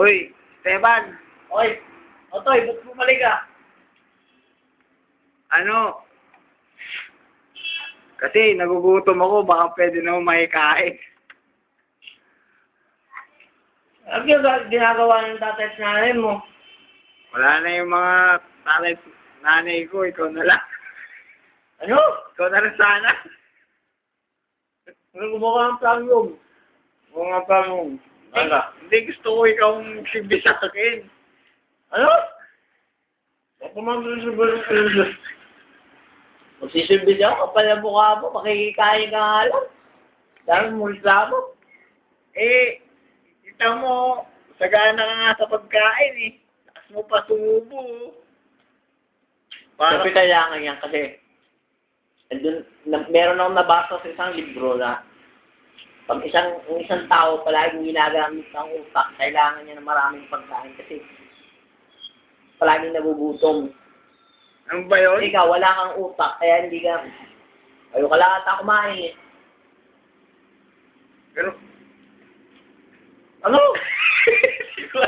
Uy, Esteban, Oy, Otoy, ba't bumalik ka? ano? Kasi nagugutom ako, baka pwede na ako makikain. Ano yung ginagawa ng tatay at nanay mo? Wala na yung mga tatay at nanay ko, ikaw na lang. Ano? Ikaw na lang sana. Ano gumawa ng plangong? Mga plangong. Hindi gusto ko ikaw magsilbi sa akin. Ano? Ako magsisilbi. Magsisilbi siya, kapal na mukha mo, makikikain ka nga lang. Dahil mo reklamo. Eh, kita mo, sagana ka nga sa pagkain eh. Lakas mo pa sumubo. Kasi kailangan yan kasi meron akong nabasa sa isang libro na pag isang tao palaging ginagamit ng utak, kailangan niya ng maraming pagkain kasi palaging nagugutom. Ano ba yun? Ikaw, wala kang utak, kaya hindi ka, ayaw ka lang ata kumain eh. Pero, Ano? siguro